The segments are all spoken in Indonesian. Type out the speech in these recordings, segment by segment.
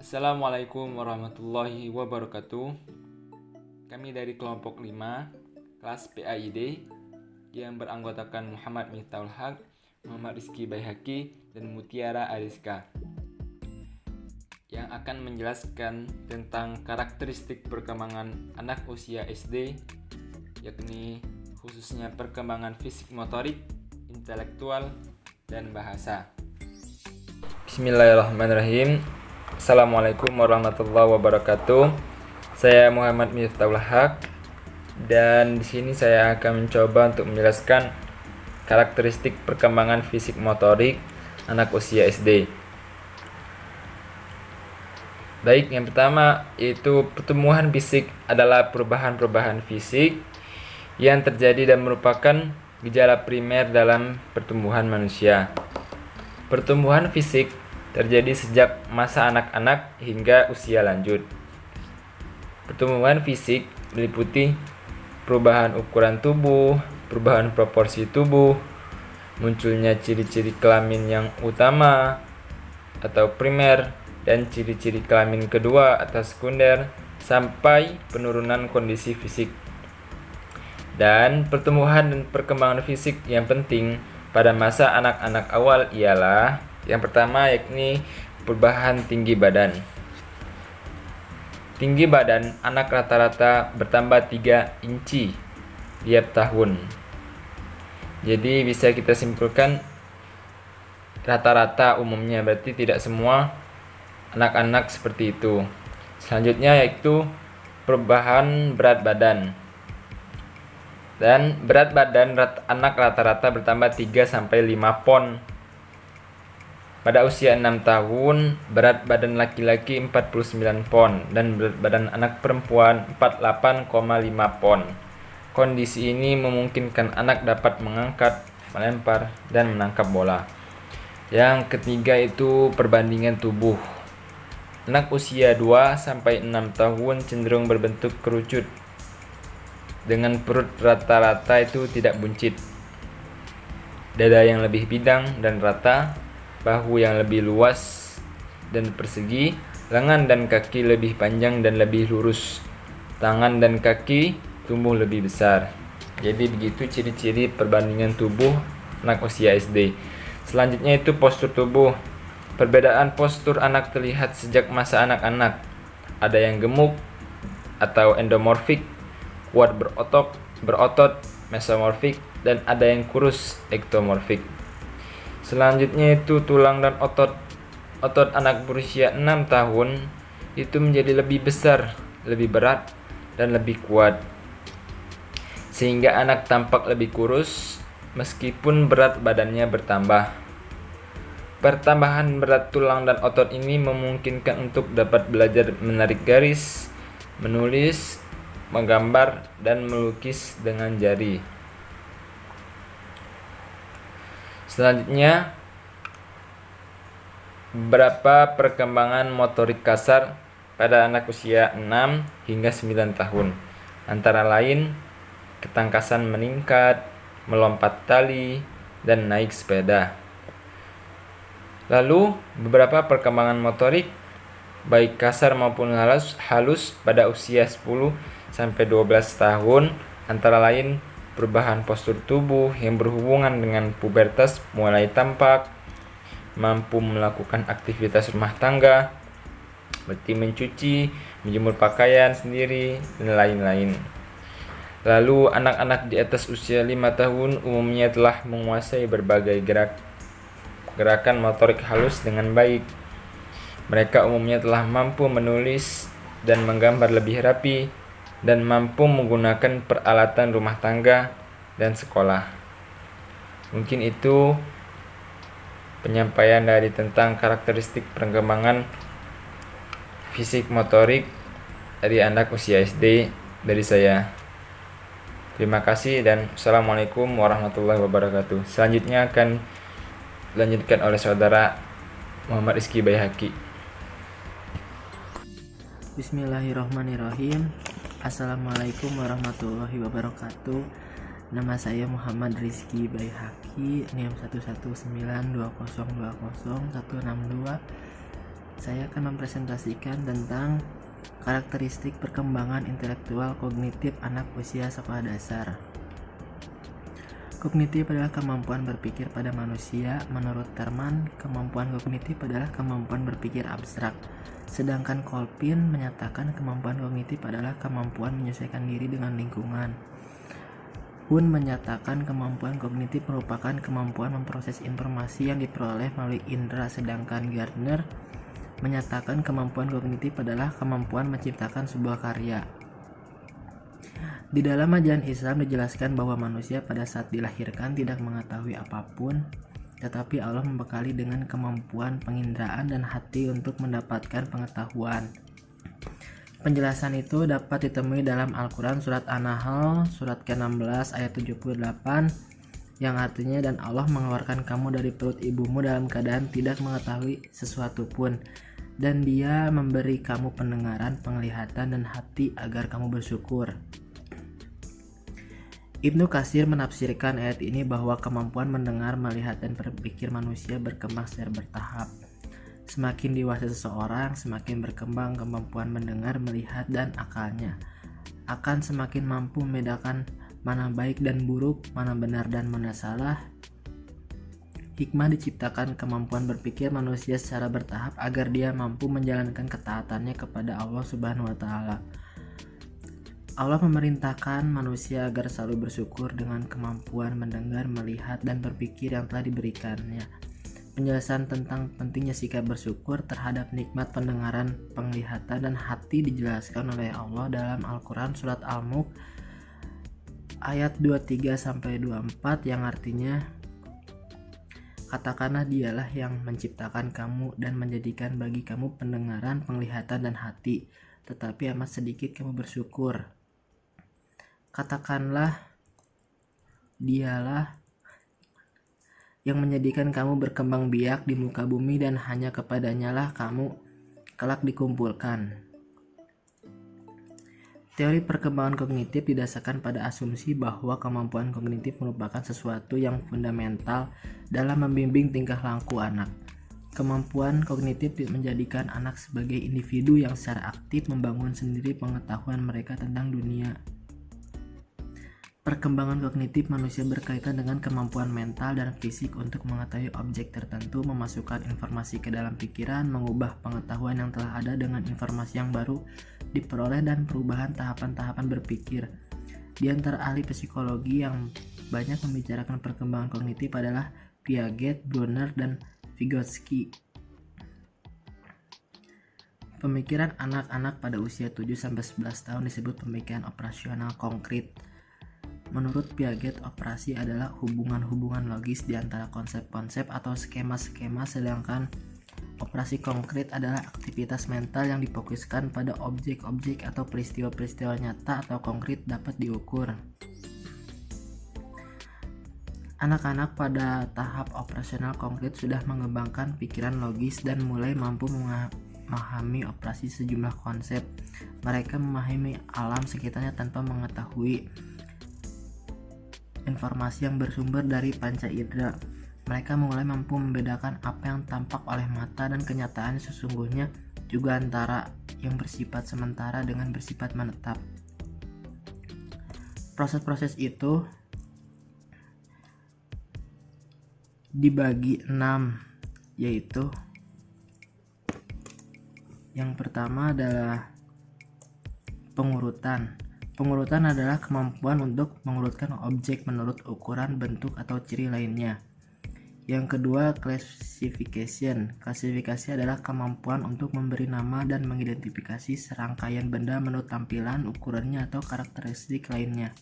Assalamualaikum warahmatullahi wabarakatuh. Kami dari kelompok 5 kelas PAID yang beranggotakan Muhammad Miftahul Haq, Muhammad Rizky Baihaqi, dan Mutiara Ariska yang akan menjelaskan tentang karakteristik perkembangan anak usia SD, yakni khususnya perkembangan fisik motorik, intelektual, dan bahasa. Bismillahirrahmanirrahim. Assalamualaikum warahmatullahi wabarakatuh. Saya Muhammad Miftahul Haq dan di sini saya akan mencoba untuk menjelaskan karakteristik perkembangan fisik motorik anak usia SD. Baik, yang pertama yaitu pertumbuhan fisik adalah perubahan-perubahan fisik yang terjadi dan merupakan gejala primer dalam pertumbuhan manusia. Pertumbuhan fisik terjadi sejak masa anak-anak hingga usia lanjut. Pertumbuhan fisik meliputi perubahan ukuran tubuh, perubahan proporsi tubuh, munculnya ciri-ciri kelamin yang utama atau primer, dan ciri-ciri kelamin kedua atau sekunder, sampai penurunan kondisi fisik. Dan pertumbuhan dan perkembangan fisik yang penting pada masa anak-anak awal ialah yang pertama yakni perubahan tinggi badan. Tinggi badan anak rata-rata bertambah 3 inci tiap tahun. Jadi bisa kita simpulkan rata-rata umumnya, berarti tidak semua anak-anak seperti itu. Selanjutnya yaitu perubahan berat badan. Dan berat badan anak rata-rata bertambah 3-5 pon. Pada usia 6 tahun, berat badan laki-laki 49 pon dan berat badan anak perempuan 48,5 pon. Kondisi ini memungkinkan anak dapat mengangkat, melempar, dan menangkap bola. Yang ketiga itu perbandingan tubuh. Anak usia 2-6 tahun cenderung berbentuk kerucut dengan perut rata-rata itu tidak buncit, dada yang lebih bidang dan rata, bahu yang lebih luas dan persegi, lengan dan kaki lebih panjang dan lebih lurus, tangan dan kaki tumbuh lebih besar. Jadi begitu ciri-ciri perbandingan tubuh anak usia SD. Selanjutnya itu postur tubuh. Perbedaan postur anak terlihat sejak masa anak-anak. Ada yang gemuk atau endomorfik, kuat berotot, mesomorfik, dan ada yang kurus, ektomorfik. Selanjutnya itu tulang dan otot. Otot anak berusia 6 tahun itu menjadi lebih besar, lebih berat, dan lebih kuat, sehingga anak tampak lebih kurus meskipun berat badannya bertambah. Pertambahan berat tulang dan otot ini memungkinkan untuk dapat belajar menarik garis, menulis, menggambar, dan melukis dengan jari. Selanjutnya, beberapa perkembangan motorik kasar pada anak usia 6 hingga 9 tahun. Antara lain, ketangkasan meningkat, melompat tali, dan naik sepeda. Lalu, beberapa perkembangan motorik baik kasar maupun halus pada usia 10-12 tahun, antara lain perubahan postur tubuh yang berhubungan dengan pubertas mulai tampak, mampu melakukan aktivitas rumah tangga, seperti mencuci, menjemur pakaian sendiri, dan lain-lain. Lalu anak-anak di atas usia 5 tahun umumnya telah menguasai berbagai gerakan motorik halus dengan baik. Mereka umumnya telah mampu menulis dan menggambar lebih rapi dan mampu menggunakan peralatan rumah tangga dan sekolah. Mungkin itu penyampaian dari tentang karakteristik perkembangan fisik motorik dari anak usia SD dari saya. Terima kasih dan Assalamualaikum warahmatullahi wabarakatuh. Selanjutnya akan dilanjutkan oleh saudara Muhammad Rizky Baihaqi. Bismillahirrahmanirrahim. Assalamualaikum warahmatullahi wabarakatuh. Nama saya Muhammad Rizky Baihaqi, NIM 1192020 162 Saya akan mempresentasikan tentang karakteristik perkembangan intelektual kognitif anak usia sekolah dasar. Kognitif adalah kemampuan berpikir pada manusia. Menurut Terman, kemampuan kognitif adalah kemampuan berpikir abstrak. Sedangkan Kolpin menyatakan kemampuan kognitif adalah kemampuan menyesuaikan diri dengan lingkungan. Hun menyatakan kemampuan kognitif merupakan kemampuan memproses informasi yang diperoleh melalui indera, sedangkan Gardner menyatakan kemampuan kognitif adalah kemampuan menciptakan sebuah karya. Di dalam ajaran Islam dijelaskan bahwa manusia pada saat dilahirkan tidak mengetahui apapun, tetapi Allah membekali dengan kemampuan penginderaan dan hati untuk mendapatkan pengetahuan. Penjelasan itu dapat ditemui dalam Al-Quran surat An-Nahl surat ke-16 ayat 78 yang artinya, dan Allah mengeluarkan kamu dari perut ibumu dalam keadaan tidak mengetahui sesuatu pun, dan Dia memberi kamu pendengaran, penglihatan, dan hati agar kamu bersyukur. Ibnu Katsir menafsirkan ayat ini bahwa kemampuan mendengar, melihat, dan berpikir manusia berkembang secara bertahap. Semakin dewasa seseorang, semakin berkembang kemampuan mendengar, melihat, dan akalnya. Akan semakin mampu membedakan mana baik dan buruk, mana benar dan mana salah. Hikmah diciptakan kemampuan berpikir manusia secara bertahap agar dia mampu menjalankan ketaatannya kepada Allah Subhanahu wa Ta'ala. Allah memerintahkan manusia agar selalu bersyukur dengan kemampuan mendengar, melihat, dan berpikir yang telah diberikannya. Penjelasan tentang pentingnya sikap bersyukur terhadap nikmat pendengaran, penglihatan, dan hati dijelaskan oleh Allah dalam Al-Quran surat Al-Mulk ayat 23-24 yang artinya, katakanlah Dialah yang menciptakan kamu dan menjadikan bagi kamu pendengaran, penglihatan, dan hati, tetapi amat sedikit kamu bersyukur. Katakanlah Dialah yang menjadikan kamu berkembang biak di muka bumi dan hanya kepadanya lah kamu kelak dikumpulkan. Teori perkembangan kognitif didasarkan pada asumsi bahwa kemampuan kognitif merupakan sesuatu yang fundamental dalam membimbing tingkah laku anak. Kemampuan kognitif menjadikan anak sebagai individu yang secara aktif membangun sendiri pengetahuan mereka tentang dunia. Perkembangan kognitif manusia berkaitan dengan kemampuan mental dan fisik untuk mengetahui objek tertentu, memasukkan informasi ke dalam pikiran, mengubah pengetahuan yang telah ada dengan informasi yang baru diperoleh, dan perubahan tahapan-tahapan berpikir. Di antara ahli psikologi yang banyak membicarakan perkembangan kognitif adalah Piaget, Brunner, dan Vygotsky. Pemikiran anak-anak pada usia 7-11 tahun disebut pemikiran operasional konkret. Menurut Piaget, operasi adalah hubungan-hubungan logis di antara konsep-konsep atau skema-skema, sedangkan operasi konkret adalah aktivitas mental yang difokuskan pada objek-objek atau peristiwa-peristiwa nyata atau konkret dapat diukur. Anak-anak pada tahap operasional konkret sudah mengembangkan pikiran logis dan mulai mampu memahami operasi sejumlah konsep. Mereka memahami alam sekitarnya tanpa mengetahui informasi yang bersumber dari panca indera. Mereka mulai mampu membedakan apa yang tampak oleh mata dan kenyataan sesungguhnya, juga antara yang bersifat sementara dengan bersifat menetap. Proses-proses itu dibagi 6, yaitu yang pertama adalah pengurutan. Pengurutan adalah kemampuan untuk mengurutkan objek menurut ukuran, bentuk, atau ciri lainnya. Yang kedua, classification. Klasifikasi adalah kemampuan untuk memberi nama dan mengidentifikasi serangkaian benda menurut tampilan, ukurannya, atau karakteristik lainnya.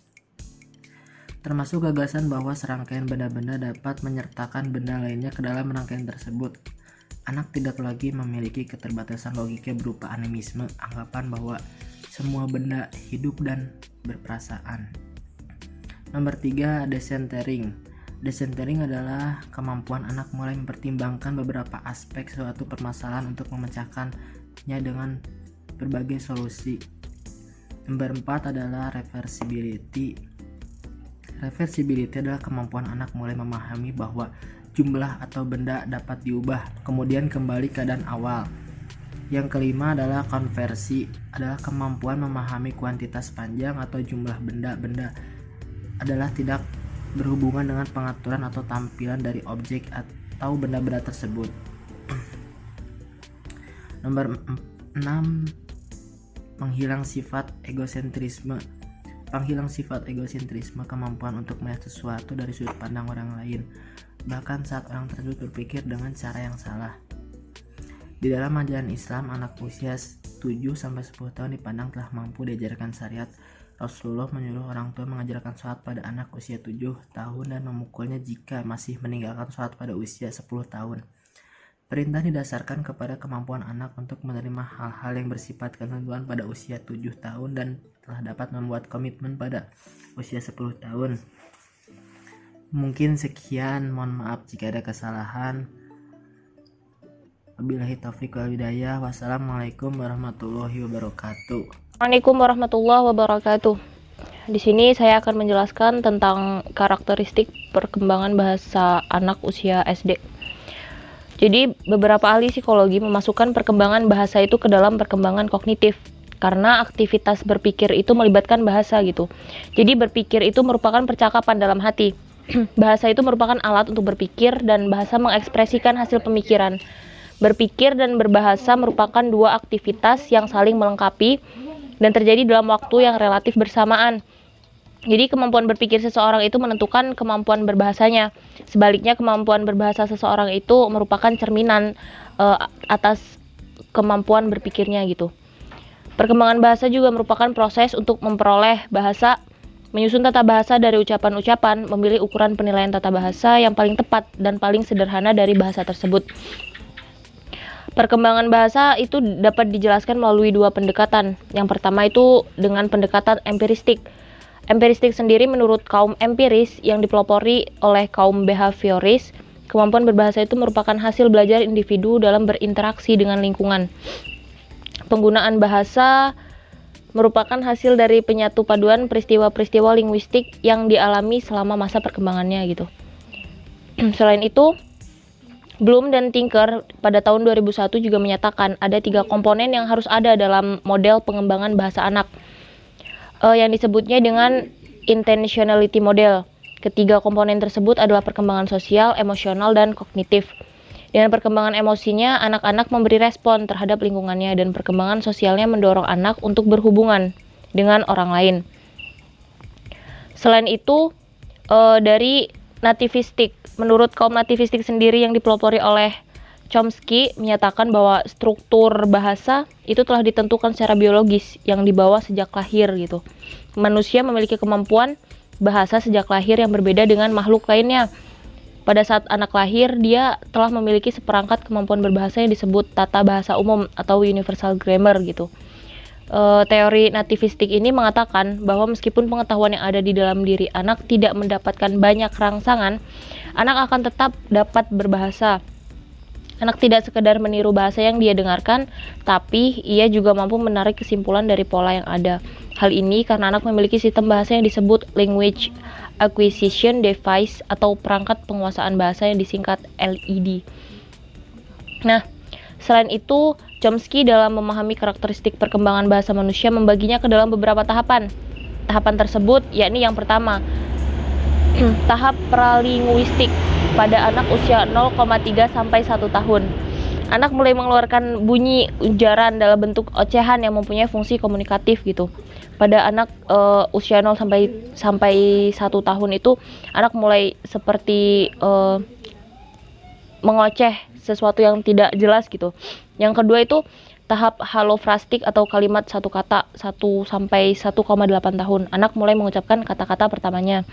Termasuk gagasan bahwa serangkaian benda-benda dapat menyertakan benda lainnya ke dalam rangkaian tersebut. Anak tidak lagi memiliki keterbatasan logika berupa animisme, anggapan bahwa semua benda hidup dan berperasaan. Nomor 3, decentering. Decentering adalah kemampuan anak mulai mempertimbangkan beberapa aspek suatu permasalahan untuk memecahkannya dengan berbagai solusi. Nomor 4 adalah reversibility. Reversibility adalah kemampuan anak mulai memahami bahwa jumlah atau benda dapat diubah, kemudian kembali ke keadaan awal. Yang kelima adalah konversi, adalah kemampuan memahami kuantitas panjang atau jumlah benda-benda, adalah tidak berhubungan dengan pengaturan atau tampilan dari objek atau benda-benda tersebut. Nomor 6, menghilang sifat egosentrisme. Penghilang sifat egosentrisme, kemampuan untuk melihat sesuatu dari sudut pandang orang lain, bahkan saat orang tersebut berpikir dengan cara yang salah. Di dalam ajaran Islam, anak usia 7-10 tahun dipandang telah mampu diajarkan syariat. Rasulullah menyuruh orang tua mengajarkan sholat pada anak usia 7 tahun dan memukulnya jika masih meninggalkan sholat pada usia 10 tahun. Perintah didasarkan kepada kemampuan anak untuk menerima hal-hal yang bersifat ketentuan pada usia 7 tahun dan telah dapat membuat komitmen pada usia 10 tahun. Mungkin sekian, mohon maaf jika ada kesalahan. Wabillahi taufiq wal hidayah. Wassalamualaikum warahmatullahi wabarakatuh. Assalamualaikum warahmatullahi wabarakatuh. Di sini saya akan menjelaskan tentang karakteristik perkembangan bahasa anak usia SD. Jadi beberapa ahli psikologi memasukkan perkembangan bahasa itu ke dalam perkembangan kognitif karena aktivitas berpikir itu melibatkan bahasa gitu. Jadi berpikir itu merupakan percakapan dalam hati. Bahasa itu merupakan alat untuk berpikir dan bahasa mengekspresikan hasil pemikiran. Berpikir dan berbahasa merupakan dua aktivitas yang saling melengkapi dan terjadi dalam waktu yang relatif bersamaan. Jadi kemampuan berpikir seseorang itu menentukan kemampuan berbahasanya. Sebaliknya kemampuan berbahasa seseorang itu merupakan cerminan atas kemampuan berpikirnya gitu. Perkembangan bahasa juga merupakan proses untuk memperoleh bahasa, menyusun tata bahasa dari ucapan-ucapan, memilih ukuran penilaian tata bahasa yang paling tepat dan paling sederhana dari bahasa tersebut. Perkembangan bahasa itu dapat dijelaskan melalui dua pendekatan. Yang pertama itu dengan pendekatan empiristik. Empiristik sendiri menurut kaum empiris yang dipelopori oleh kaum behavioris, kemampuan berbahasa itu merupakan hasil belajar individu dalam berinteraksi dengan lingkungan. Penggunaan bahasa merupakan hasil dari penyatu paduan peristiwa-peristiwa linguistik yang dialami selama masa perkembangannya gitu. Selain itu, Bloom dan Tinker pada tahun 2001 juga menyatakan ada 3 komponen yang harus ada dalam model pengembangan bahasa anak, yang disebutnya dengan intentionality model. Ketiga komponen tersebut adalah perkembangan sosial, emosional, dan kognitif. Dengan perkembangan emosinya, anak-anak memberi respon terhadap lingkungannya dan perkembangan sosialnya mendorong anak untuk berhubungan dengan orang lain. Selain itu, dari nativistik, menurut kaum nativistik sendiri yang dipelopori oleh Chomsky menyatakan bahwa struktur bahasa itu telah ditentukan secara biologis yang dibawa sejak lahir gitu. Manusia memiliki kemampuan bahasa sejak lahir yang berbeda dengan makhluk lainnya. Pada saat anak lahir, dia telah memiliki seperangkat kemampuan berbahasa yang disebut tata bahasa umum atau universal grammar gitu. Teori nativistik ini mengatakan bahwa meskipun pengetahuan yang ada di dalam diri anak tidak mendapatkan banyak rangsangan, anak akan tetap dapat berbahasa. Anak tidak sekedar meniru bahasa yang dia dengarkan, tapi ia juga mampu menarik kesimpulan dari pola yang ada. Hal ini karena anak memiliki sistem bahasa yang disebut Language Acquisition Device atau perangkat penguasaan bahasa yang disingkat LED. Nah, selain itu, Chomsky dalam memahami karakteristik perkembangan bahasa manusia membaginya ke dalam beberapa tahapan. Tahapan tersebut yakni yang pertama, tahap pralinguistik pada anak usia 0,3 sampai 1 tahun. Anak mulai mengeluarkan bunyi ujaran dalam bentuk ocehan yang mempunyai fungsi komunikatif gitu. Pada anak usia 0 sampai 1 tahun itu anak mulai seperti mengoceh sesuatu yang tidak jelas gitu. Yang kedua itu tahap halofrastik atau kalimat satu kata 1 sampai 1,8 tahun. Anak mulai mengucapkan kata-kata pertamanya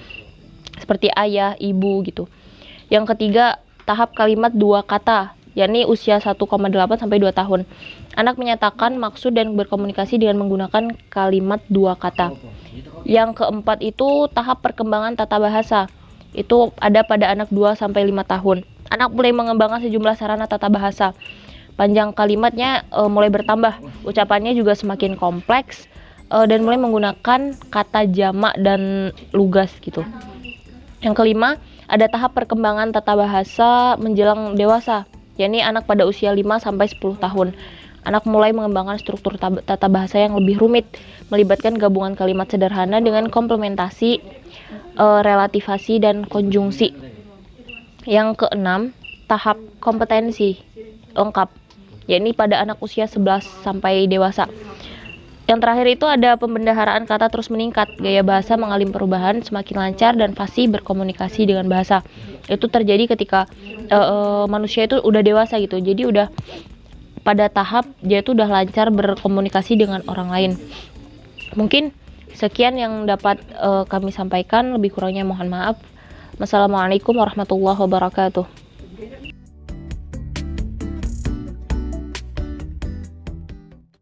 seperti ayah, ibu gitu. Yang ketiga tahap kalimat 2 kata, yakni usia 1,8 sampai 2 tahun. Anak menyatakan maksud dan berkomunikasi dengan menggunakan kalimat 2 kata. Yang keempat itu tahap perkembangan tata bahasa. Itu ada pada anak 2 sampai 5 tahun. Anak mulai mengembangkan sejumlah sarana tata bahasa. Panjang kalimatnya mulai bertambah, ucapannya juga semakin kompleks dan mulai menggunakan kata jamak dan lugas gitu. Yang kelima, ada tahap perkembangan tata bahasa menjelang dewasa, yakni anak pada usia 5 sampai 10 tahun. Anak mulai mengembangkan struktur tata bahasa yang lebih rumit, melibatkan gabungan kalimat sederhana dengan komplementasi, relativasi, dan konjungsi. Yang keenam, tahap kompetensi lengkap, yakni pada anak usia 11 sampai dewasa. Yang terakhir itu ada pembendaharaan kata terus meningkat, gaya bahasa mengalami perubahan, semakin lancar dan fasih berkomunikasi dengan bahasa. Itu terjadi ketika manusia itu udah dewasa gitu, jadi udah pada tahap dia itu udah lancar berkomunikasi dengan orang lain. Mungkin sekian yang dapat kami sampaikan, lebih kurangnya mohon maaf. Wassalamualaikum warahmatullahi wabarakatuh.